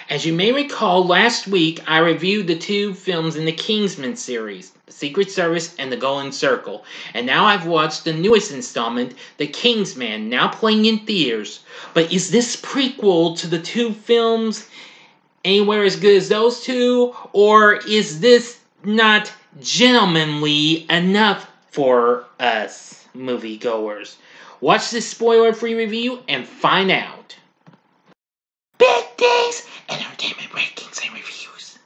As you may recall, last week I reviewed the two films in the Kingsman series, The Secret Service and The Golden Circle, and now I've watched the newest installment, The Kingsman, now playing in theaters. But is this prequel to the two films anywhere as good as those two, or is this not gentlemanly enough for us moviegoers? Watch this spoiler-free review and find out. Big D's Entertainment Rankings and Reviews.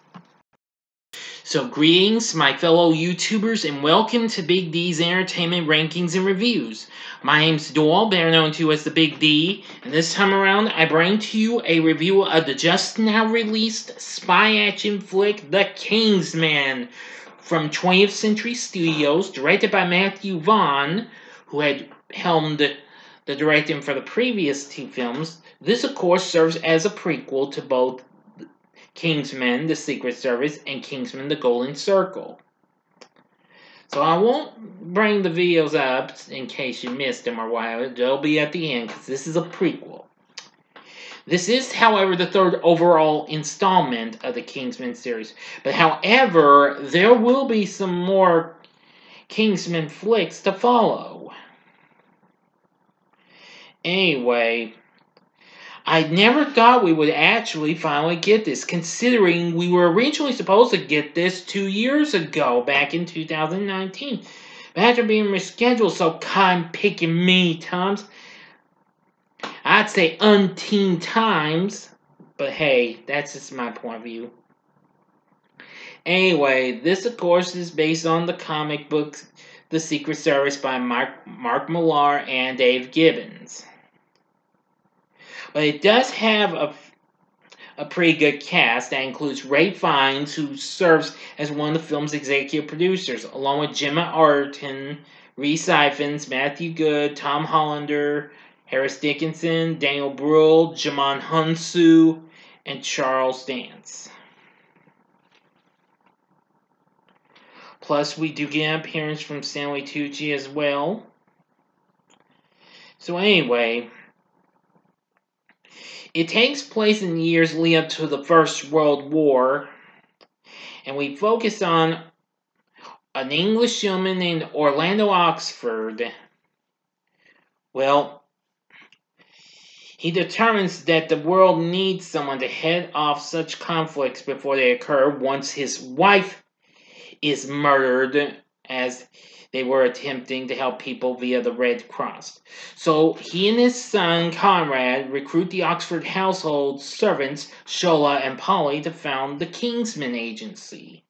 So greetings, my fellow YouTubers, and welcome to Big D's Entertainment Rankings and Reviews. My name's Doyle, better known to you as the Big D, and this time around I bring to you a review of the just now released spy action flick, The Kingsman, from 20th Century Studios, directed by Matthew Vaughn, who had helmed the directing for the previous two films. This, of course, serves as a prequel to both Kingsman, The Secret Service, and Kingsman, The Golden Circle. So I won't bring the videos up in case you missed them or whatever. They'll be at the end because this is a prequel. This is, however, the third overall installment of the Kingsman series. But however, there will be some more Kingsman flicks to follow. Anyway, I never thought we would actually finally get this, considering we were originally supposed to get this 2 years ago, back in 2019. But after being rescheduled so picking many times, I'd say umpteen times, but hey, that's just my point of view. Anyway, this of course is based on the comic book The Secret Service by Mark Millar and Dave Gibbons. But it does have a pretty good cast that includes Ralph Fiennes, who serves as one of the film's executive producers, along with Gemma Arterton, Rhys Ifans, Matthew Goode, Tom Hollander, Harris Dickinson, Daniel Bruhl, Djimon Hounsou, and Charles Dance. Plus, we do get an appearance from Stanley Tucci as well. So anyway, it takes place in the years leading up to the First World War, and we focus on an English gentleman named Orlando Oxford. Well, he determines that the world needs someone to head off such conflicts before they occur once his wife is murdered, as they were attempting to help people via the Red Cross. So he and his son, Conrad, recruit the Oxford household servants, Shola and Polly, to found the Kingsman Agency,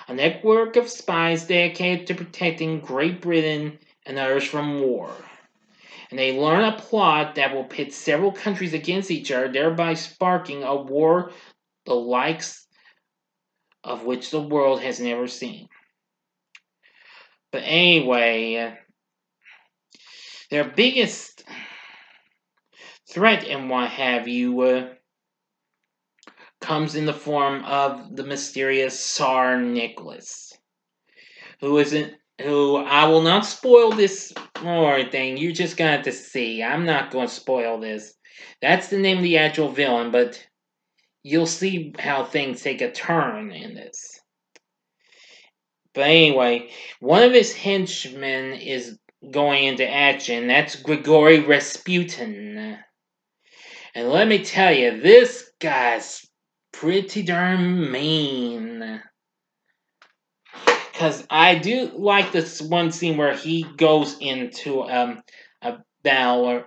a network of spies dedicated to protecting Great Britain and others from war. And they learn a plot that will pit several countries against each other, thereby sparking a war the likes of which the world has never seen. But anyway, their biggest threat and what have you comes in the form of the mysterious Tsar Nicholas, who I will not spoil this or anything. You're just gonna have to see. I'm not going to spoil this. That's the name of the actual villain, but you'll see how things take a turn in this. But anyway, one of his henchmen is going into action. That's Grigory Rasputin. And let me tell you, this guy's pretty darn mean. Because I do like this one scene where he goes into a battle where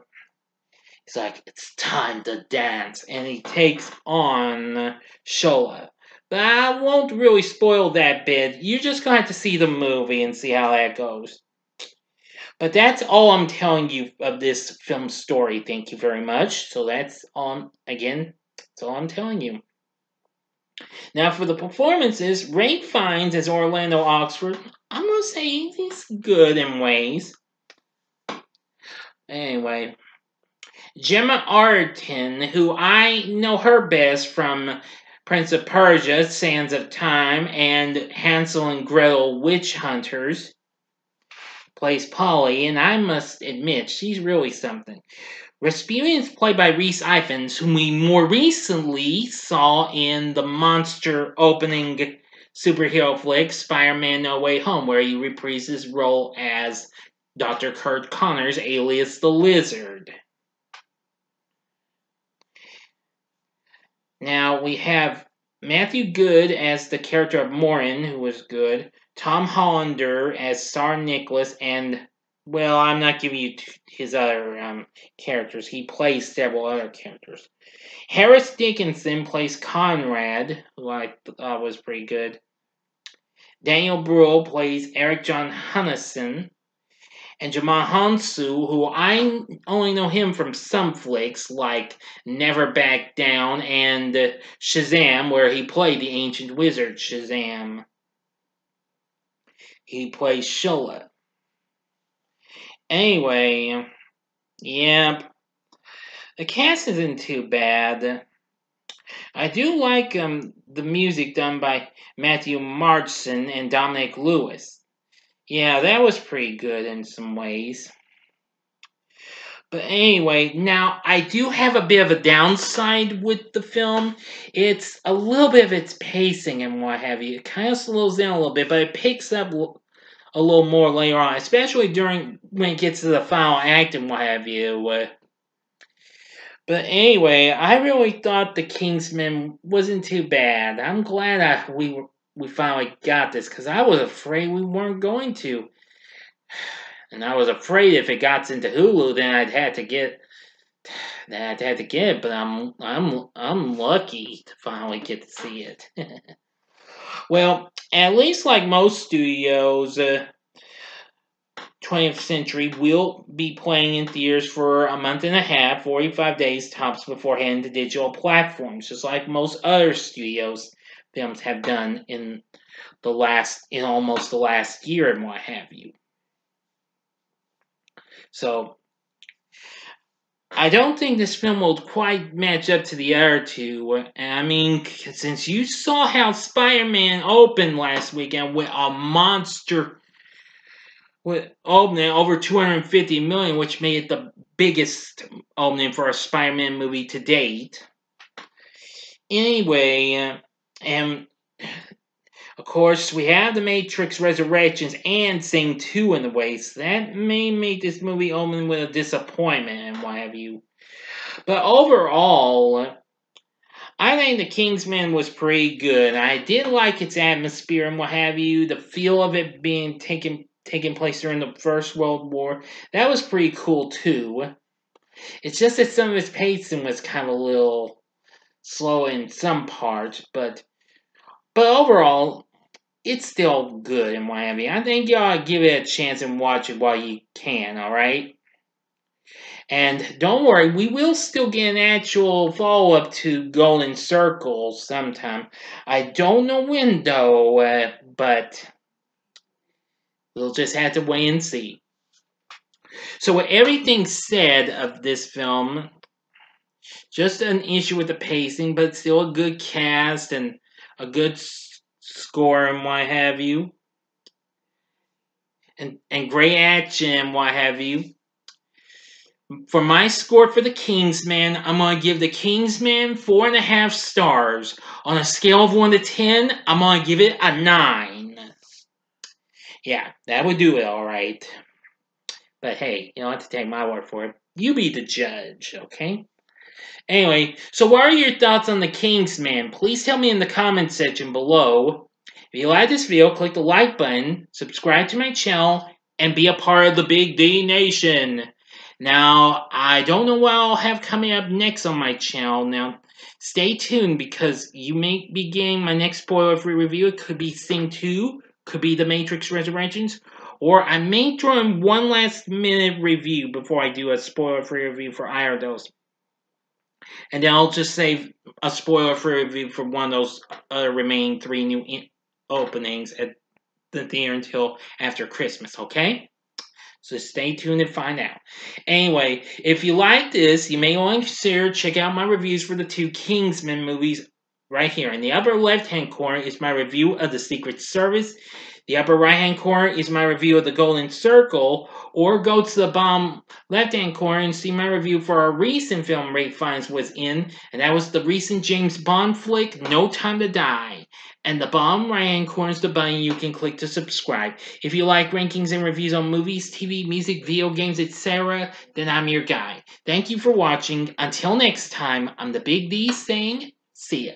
he's like, it's time to dance. And he takes on Shola. But I won't really spoil that bit. You're just going to have to see the movie and see how that goes. But that's all I'm telling you of this film story. Thank you very much. So that's all, again, that's all I'm telling you. Now for the performances, Ralph Fiennes as Orlando Oxford, I'm going to say he's good in ways. Anyway, Gemma Arterton, who I know her best from Prince of Persia, Sands of Time, and Hansel and Gretel Witch Hunters, plays Polly, and I must admit, she's really something. Rasputin is played by Rhys Ifans, whom we more recently saw in the monster opening superhero flick Spider-Man No Way Home, where he reprised his role as Dr. Kurt Connors, alias the Lizard. Now we have Matthew Goode as the character of Morin, who was good, Tom Hollander as Tsar Nicholas, and, well, I'm not giving you his other characters. He plays several other characters. Harris Dickinson plays Conrad, who I thought was pretty good. Daniel Bruhl plays Eric John Hunnison. And Djimon Hounsou, who I only know him from some flicks like Never Back Down and Shazam, where he played the ancient wizard Shazam. He plays Shola. Anyway, yeah, the cast isn't too bad. I do like the music done by Matthew Marchson and Dominic Lewis. Yeah, that was pretty good in some ways. But anyway, now I do have a bit of a downside with the film. It's a little bit of its pacing and what have you. It kind of slows down a little bit, but it picks up a little more later on, especially when it gets to the final act and what have you. But anyway, I really thought The Kingsman wasn't too bad. I'm glad we finally got this, because I was afraid we weren't going to. And I was afraid if it got into Hulu, then I'd have to get it. But I'm lucky to finally get to see it. Well, at least like most studios, 20th Century will be playing in theaters for a month and a half, 45 days tops, before heading to digital platforms, just like most other studios films have done in almost the last year and what have you. So, I don't think this film will quite match up to the other two. I mean, since you saw how Spider-Man opened last weekend with a monster opening over $250 million, which made it the biggest opening for a Spider-Man movie to date. Anyway, and of course, we have The Matrix Resurrections and Sing 2 in the way, so that may make this movie open with a disappointment and what have you. But overall, I think The Kingsman was pretty good. I did like its atmosphere and what have you, the feel of it being taking place during the First World War. That was pretty cool too. It's just that some of its pacing was kind of a little slow in some parts, but overall, it's still good and what have you. I think y'all give it a chance and watch it while you can, alright? And don't worry, we will still get an actual follow-up to Golden Circle sometime. I don't know when, though, but we'll just have to wait and see. So with everything said of this film, just an issue with the pacing, but still a good cast and a good score and what have you. And great action and what have you. For my score for The Kingsman, I'm going to give The Kingsman 4.5 stars. On a scale of 1 to 10, I'm going to give it a 9. Yeah, that would do it, alright. But hey, you don't have to take my word for it. You be the judge, okay? Anyway, so what are your thoughts on The Kingsman? Please tell me in the comment section below. If you like this video, click the like button, subscribe to my channel, and be a part of the Big D Nation. Now, I don't know what I'll have coming up next on my channel. Now, stay tuned because you may be getting my next spoiler-free review. It could be Sing 2, could be The Matrix Resurrections, or I may throw in one last-minute review before I do a spoiler-free review for either of those. And then I'll just save a spoiler-free review for one of those other remaining 3 new openings at the theater until after Christmas, okay? So stay tuned and find out. Anyway, if you like this, you may want to consider checking out my reviews for the 2 Kingsman movies right here. In the upper left-hand corner is my review of The Secret Service. The upper right-hand corner is my review of The Golden Circle, or go to the bottom left-hand corner and see my review for a recent film Ralph Fiennes was in, and that was the recent James Bond flick, No Time to Die. And the bottom right-hand corner is the button you can click to subscribe. If you like rankings and reviews on movies, TV, music, video games, etc., then I'm your guy. Thank you for watching. Until next time, I'm the Big D saying, see ya.